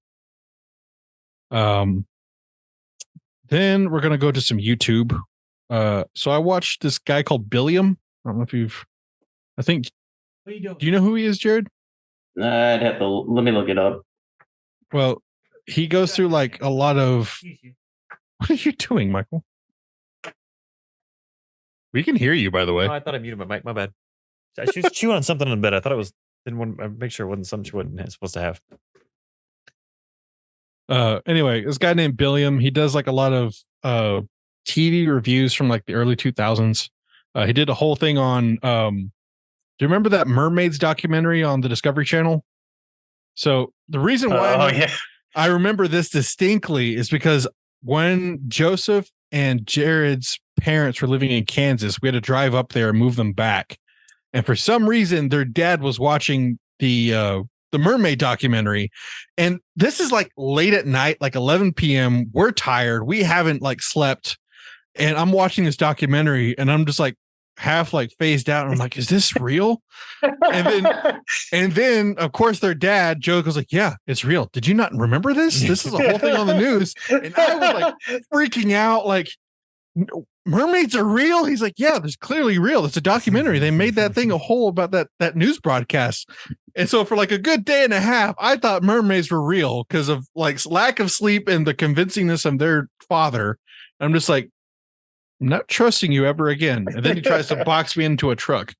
Then we're gonna go to some YouTube. So I watched this guy called Billiam. I don't know if do you know who he is, Jared? I'd have to let me look it up. Well, he goes through like a lot of. What are you doing, Michael? We can hear you, by the way. Oh, I thought I muted my mic. My bad. She was chewing on something in bed. I thought it was. Didn't want to make sure it wasn't something she wasn't supposed to have. Anyway, this guy named Billiam, he does like a lot of TV reviews from like the early 2000s. He did a whole thing on do you remember that mermaids documentary on the Discovery Channel? So the reason why I remember this distinctly is because when Joseph and Jared's parents were living in Kansas, we had to drive up there and move them back, and for some reason their dad was watching the mermaid documentary, and this is like late at night, like 11 p.m. We're tired, we haven't like slept, and I'm watching this documentary, and I'm just like half like phased out, and I'm like, is this real? and then of course their dad Joe goes like, yeah, it's real. Did you not remember this is a whole thing on the news. And I was like freaking out, like, mermaids are real? He's like, yeah, there's clearly real. It's a documentary. They made that thing a whole about that news broadcast. And so for like a good day and a half, I thought mermaids were real because of like lack of sleep and the convincingness of their father. I'm just like, I'm not trusting you ever again. And then he tries to box me into a truck.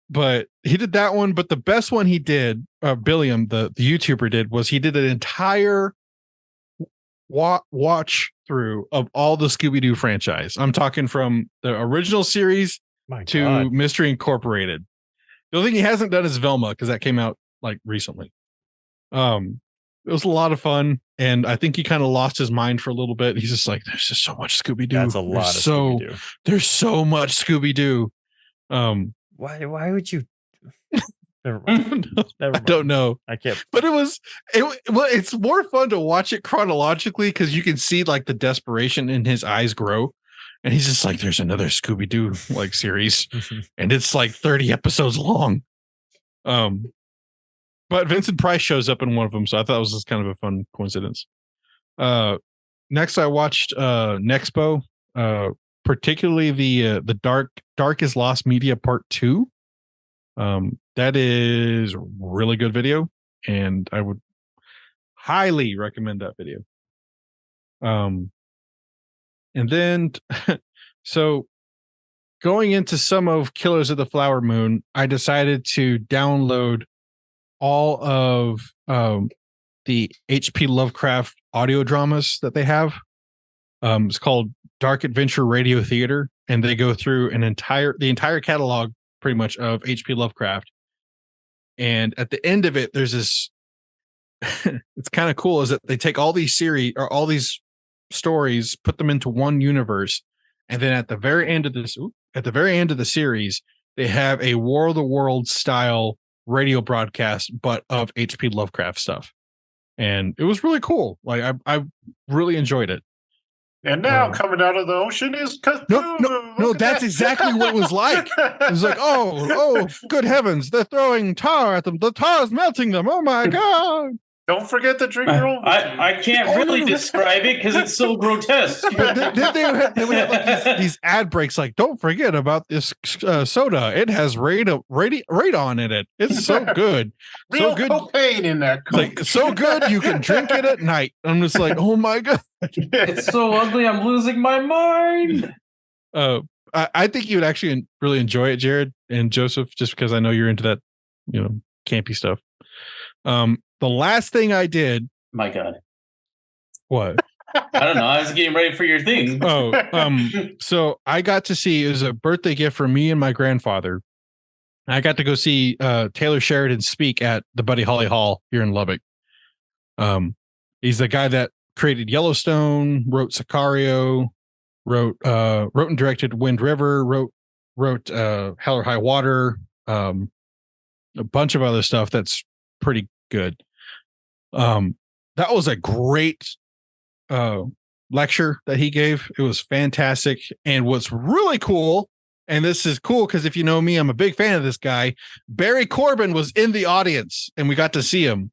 But he did that one. But the best one he did, Billiam, the YouTuber did, was he did an entire watch through of all the Scooby-Doo franchise. I'm talking from the original series My to God. Mystery Incorporated. The only thing he hasn't done is Velma because that came out like recently. It was a lot of fun, and I think he kind of lost his mind for a little bit. He's just like, there's just so much Scooby-Doo. That's a lot of Scooby-Doo. There's so much Scooby-Doo. Why would you? Never I mind. Never mind. don't know. I can't. But it's more fun to watch it chronologically because you can see like the desperation in his eyes grow. And he's just like, there's another Scooby-Doo like series, and it's like 30 episodes long. But Vincent Price shows up in one of them, so I thought it was just kind of a fun coincidence. Next I watched Nexpo, particularly the Dark is Lost Media Part 2. That is a really good video, and I would highly recommend that video. And then so going into some of Killers of the Flower Moon, I decided to download all of the HP Lovecraft audio dramas that they have. It's called Dark Adventure Radio Theater, and they go through the entire catalog pretty much of HP Lovecraft. And at the end of it, there's this it's kind of cool is that they take all these series or all these stories, put them into one universe, and then at the very end of the series, they have a War of the Worlds style radio broadcast, but of HP Lovecraft stuff. And it was really cool. Like I really enjoyed it. And now coming out of the ocean is Cthulhu. No, that's exactly what it was like. It was like, oh, good heavens, they're throwing tar at them. The tar is melting them. Oh my God. Don't forget to drink your own. I can't really describe it because it's so grotesque. Then they would have like these ad breaks like, don't forget about this soda. It has radon in it. It's so good. Real So good. cocaine in that Coke. Like, so good you can drink it at night. I'm just like, oh my God. It's so ugly. I'm losing my mind. I think you would actually really enjoy it, Jared and Joseph, just because I know you're into that, campy stuff. The last thing I did. My God. What? I don't know. I was getting ready for your thing. So I got to see, it was a birthday gift for me and my grandfather. I got to go see Taylor Sheridan speak at the Buddy Holly Hall here in Lubbock. He's the guy that created Yellowstone, wrote Sicario, wrote and directed Wind River, wrote Hell or High Water, a bunch of other stuff that's pretty good. That was a great lecture that he gave. It was fantastic. And what's really cool, and this is cool because if you know me, I'm a big fan of this guy. Barry Corbin was in the audience, and we got to see him.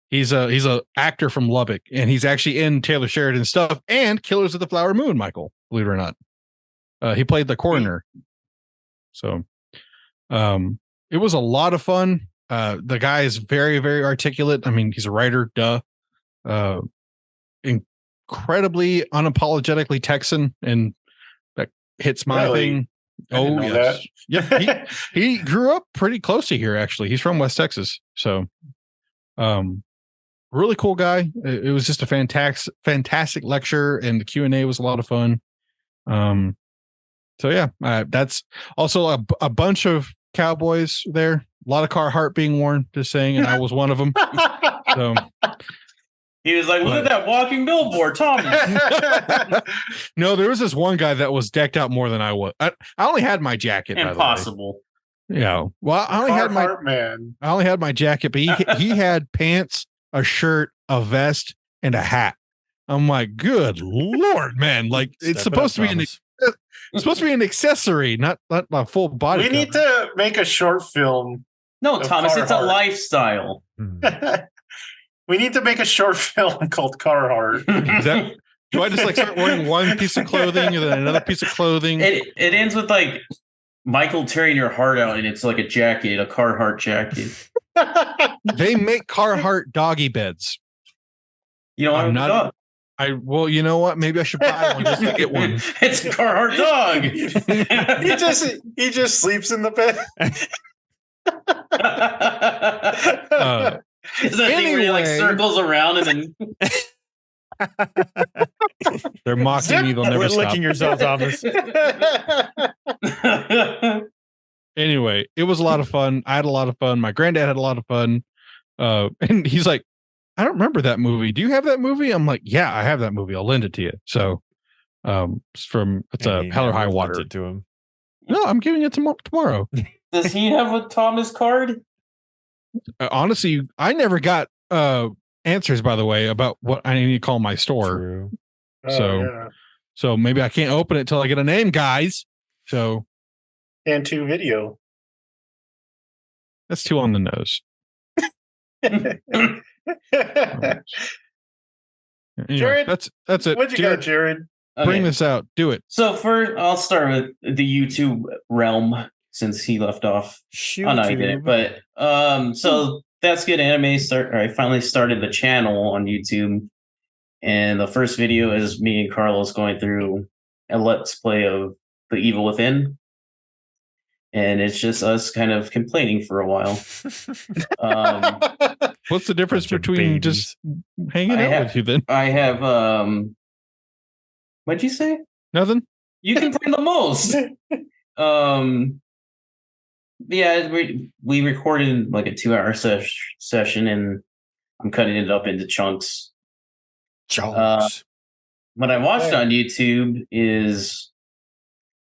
He's a actor from Lubbock, and he's actually in Taylor Sheridan stuff and Killers of the Flower Moon, Michael, believe it or not. He played the coroner. So it was a lot of fun. The guy is very, very articulate. I mean, he's a writer, incredibly unapologetically Texan, and that hits my thing. Oh, yes. Yeah. He grew up pretty close to here, actually. He's from West Texas. So, really cool guy. It was just a fantastic lecture, and the Q&A was a lot of fun. So yeah, that's also a bunch of cowboys there. A lot of Carhartt being worn, just saying, and I was one of them. So he was like, look at that walking billboard, Tommy. No, there was this one guy that was decked out more than I was. I only had my jacket. Impossible. Yeah. Well, I only had my jacket, but he had pants, a shirt, a vest, and a hat. I'm like, good Lord, man. Like it's supposed to be an accessory, not a full body. We need to make a short film. No, Thomas, it's a lifestyle. We need to make a short film called Carhartt. Do I just like start wearing one piece of clothing and then another piece of clothing? It ends with like Michael tearing your heart out, and it's like a jacket, a Carhartt jacket. They make Carhartt doggy beds. You know, I'm not. Well, you know what? Maybe I should buy one just to get one. It's a Carhartt dog. he just sleeps in the bed. Is that thing where he like circles around and then They're mocking me. They'll never Quit stop. licking yourself, Thomas. Anyway, it was a lot of fun. I had a lot of fun. My granddad had a lot of fun. And he's like, I don't remember that movie. Do you have that movie? I'm like, yeah, I have that movie. I'll lend it to you. So it's a He Hell or never High lent Water. it to him. No, I'm giving it tomorrow. Does he have a Thomas card? Honestly, I never got answers, by the way, about what I need to call my store. True. So maybe I can't open it till I get a name, guys. So And 2 video. that's 2 on the nose. Anyway, Jared, that's it. What'd you got, Jared? Bring Okay. this out. Do it. So first, I'll start with the YouTube realm since he left off. Shoot. Oh no, he didn't. But so That's Good Anime. I finally started the channel on YouTube, and the first video is me and Carlos going through a let's play of The Evil Within, and it's just us kind of complaining for a while. What's the difference Bunch of between just hanging I out have- with you then? I have what'd you say? Nothing? You complain the most. Yeah, we recorded like a 2-hour session, and I'm cutting it up into chunks. Jones. What I watched Yeah. on YouTube is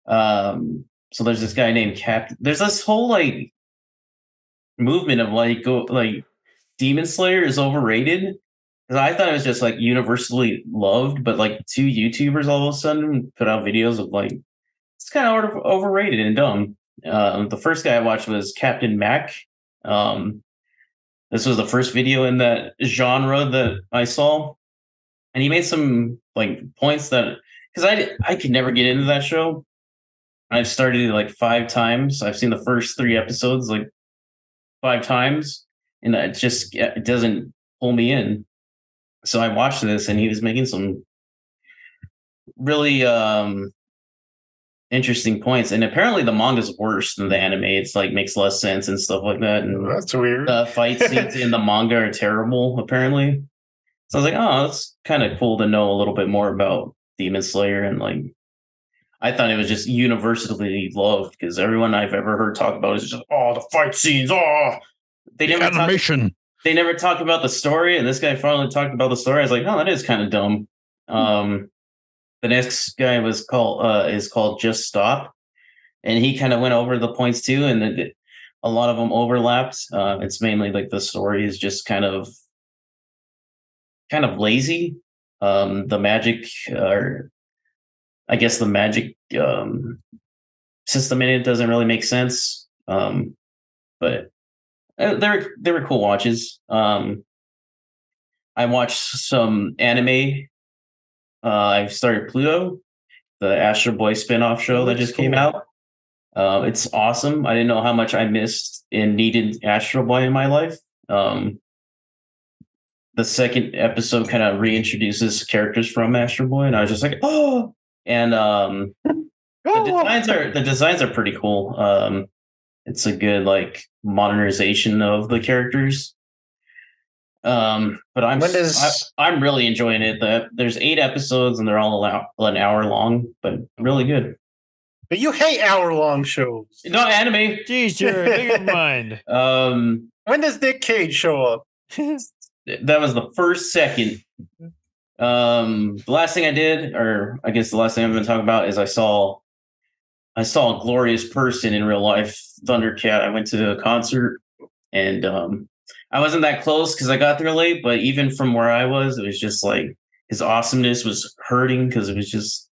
so there's this guy named There's this whole like movement of like Demon Slayer is overrated. 'Cause I thought it was just like universally loved, but like 2 YouTubers all of a sudden put out videos of like it's kind of overrated and dumb. The first guy I watched was Captain Mac. This was the first video in that genre that I saw, and he made some like points that because I could never get into that show. I've started it like 5 times. I've seen the first 3 episodes like 5 times, and it doesn't pull me in. So I watched this, and he was making some really interesting points. And apparently, the manga's worse than the anime. It's like makes less sense and stuff like that. And That's weird. the fight scenes in the manga are terrible, apparently. So I was like, oh, that's kind of cool to know a little bit more about Demon Slayer. And like, I thought it was just universally loved because everyone I've ever heard talk about is just, oh, the fight scenes. Oh, they never talk about the story. And this guy finally talked about the story. I was like, oh, that is kind of dumb. The next guy is called Just Stop. And he kind of went over the points too. And a lot of them overlapped. It's mainly like the story is just kind of lazy. The magic, or I guess the magic system in it doesn't really make sense. But they were cool watches. I watched some anime. I started Pluto, the Astro Boy spinoff show that just came out. It's awesome. I didn't know how much I missed and needed Astro Boy in my life. The second episode kind of reintroduces characters from Astro Boy, and I was just like, oh! And the designs are pretty cool. It's a good like modernization of the characters. But I'm really enjoying it. There's 8 episodes and they're all an hour long, but really good. But you hate hour-long shows. Not anime. Jeez, Jared, make your mind. When does Nick Cage show up? That was the first second. The last thing I did, or I guess the last thing I'm going to talk about, is I saw a glorious person in real life, Thundercat. I went to a concert, and I wasn't that close because I got there late. But even from where I was, it was just like his awesomeness was hurting because it was just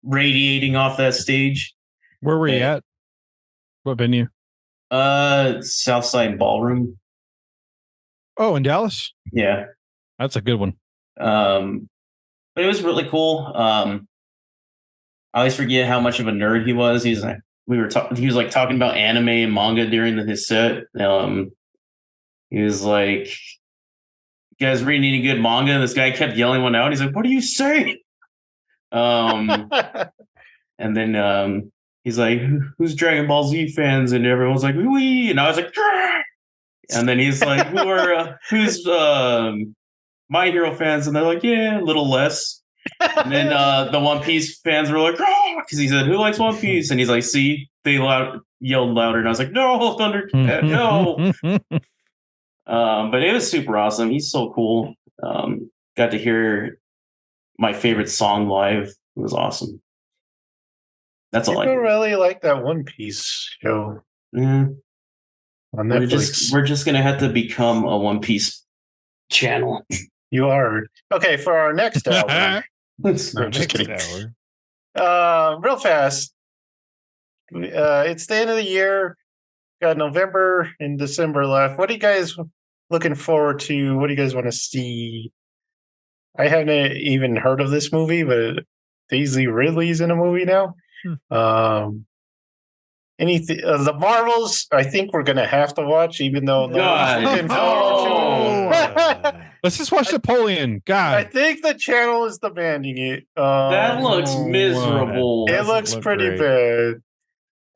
radiating off that stage. Where were you at? What venue? Southside Ballroom. Oh, in Dallas? Yeah. That's a good one. But it was really cool. I always forget how much of a nerd he was. He was like talking about anime and manga during his set. He was like, "You guys reading any good manga?" And this guy kept yelling one out. He's like, "What are you saying?" And then he's like, "Who's Dragon Ball Z fans?" And everyone's like, "Wee!" And I was like, "Drah!" And then he's like, who's My Hero fans, and they're like, yeah, a little less. And then the One Piece fans were like, oh, because he said, who likes One Piece? And he's like, see, they yelled louder, and I was like, no, Thundercat, no. But it was super awesome. He's so cool. Got to hear my favorite song live. It was awesome. That's all People I really like that One Piece show Mm, on we're Netflix. just gonna have to become a One Piece channel. You are. Okay, for our next hour. No, I'm just Next kidding. hour. Real fast. It's the end of the year. Got November and December left. What are you guys looking forward to? What do you guys want to see? I haven't even heard of this movie, but Daisy Ridley's in a movie now. Anything the Marvels? I think we're gonna have to watch, even though no God, one's looking no. forward to it. Let's just watch Napoleon. I God. think the channel is demanding it. That looks no, miserable. It doesn't looks look pretty great. bad.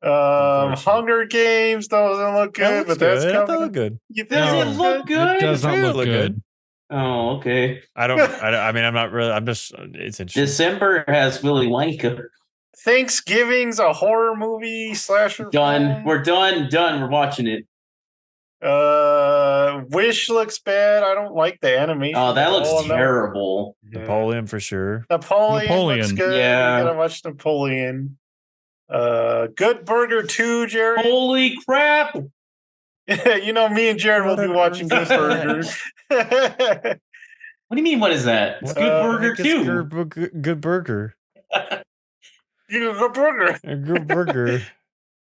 Unfortunately. Hunger Games doesn't look good, That but looks that's good. I thought it coming. looked good. You think Does No. it look good? It does not Trailer look looked good. good. Oh, okay. I mean, I'm not really. I'm just. It's interesting. December has Willy Wonka. Thanksgiving's a horror movie slasher. Done. film. We're done. We're watching it. Wish looks bad. I don't like the animation. Oh, that at looks all on terrible. Yeah. Napoleon for sure. Napoleon looks good. Yeah. You gotta watch Napoleon. Good Burger 2, Jared. Holy crap! You know, me and Jared will What be on watching Good earth is Burger. What do you mean? What is that? It's What Good the Burger Heck, it's too. Good burger. Good Burger. A good burger.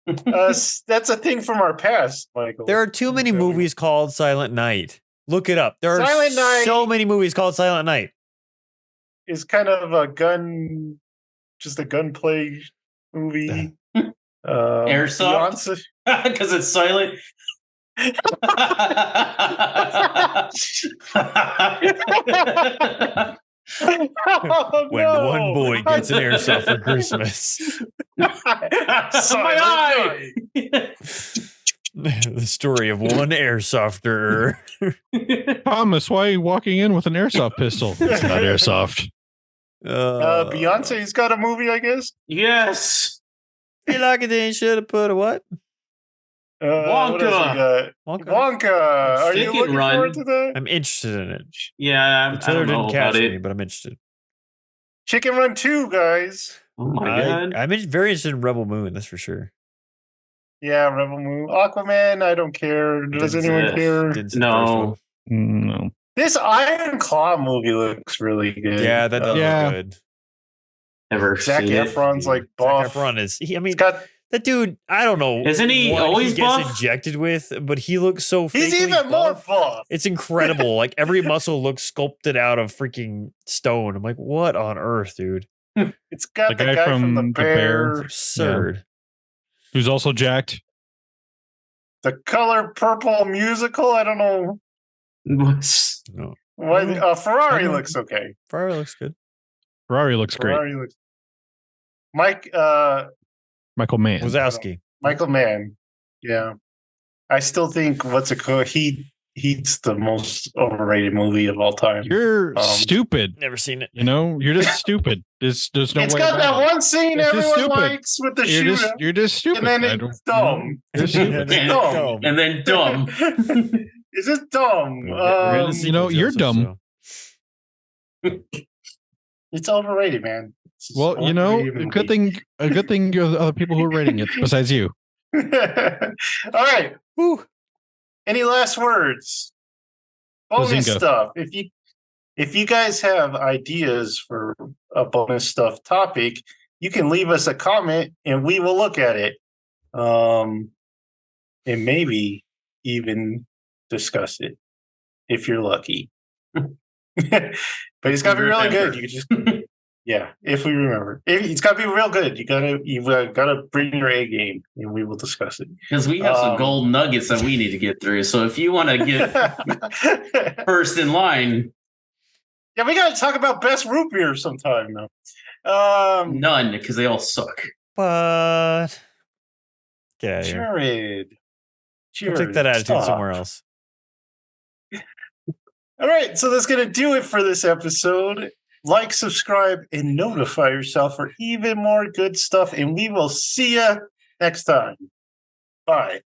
That's a thing from our past, Michael. There are too many movies called Silent Night. Look it up. There are Silent Night. so many movies called Silent Night. It's kind of just a gunplay movie. Airsoft? Because it's silent. Oh, When no. one boy gets an airsoft for Christmas. My eye. The story of one airsofter. Thomas, why are you walking in with an airsoft pistol? It's not airsoft. Beyonce's got a movie, I guess. Yes. You like it, then you should have put a what? What else we got? Wonka? Wonka. Are you Chicken looking Run. forward to that? I'm interested in it. Yeah, The I trailer don't know didn't catch about me, it. but I'm interested. Chicken Run 2, guys. Oh my god. I'm very interested in Rebel Moon, that's for sure. Yeah, Rebel Moon. Aquaman, I don't care. Does Didn't anyone see it. care? Didn't see the first No. one. No. This Iron Claw movie looks really good. Yeah, that does Yeah. look good. Never Zac seen it. Efron's like buff. Zac Efron is. I mean, He's got. that dude. I don't know. Isn't he what always he gets buff? injected with, but he looks so. He's fakely even more buff. buff. It's incredible. Like every muscle looks sculpted out of freaking stone. I'm like, what on earth, dude? It's got The the guy guy from the from The Bear. Bear. It's absurd. Who's also jacked? The Color Purple musical. I don't know. No, What, Ferrari I don't- looks okay. Ferrari looks good. Ferrari looks great. Ferrari looks. Mike. Michael Mann. Wazowski. Michael Mann. Yeah. I still think what's it called? He's the most overrated movie of all time. You're stupid. Never seen it. You know, you're just stupid. There's no It's way got about that it. one scene It's just everyone stupid. likes with the You're shooter, you're just stupid. and then I it's don't- dumb. You're stupid. It's dumb. And then dumb. It's just dumb. We're gonna see You know, Joseph, you're dumb. It's overrated, man. It's just Well, you know, overrated a good thing you're the other people who are rating it besides you. movie. All right. Whew. Any last words? Bonus Bazinga. stuff. If you guys have ideas for a bonus stuff topic, you can leave us a comment and we will look at it. And maybe even discuss it if you're lucky. But it's got to be really good. You could just yeah, if we remember. It's got to be real good. You've got to bring your A game and we will discuss it. Because we have some Um, gold nuggets that we need to get through. So if you want to get first in line, Yeah, we got to talk about best root beer sometime now. none, because they all suck. But get out of here. Jared. I'll take that attitude stop. somewhere else. All right, so that's going to do it for this episode. Like, subscribe, and notify yourself for even more good stuff. And we will see you next time. Bye.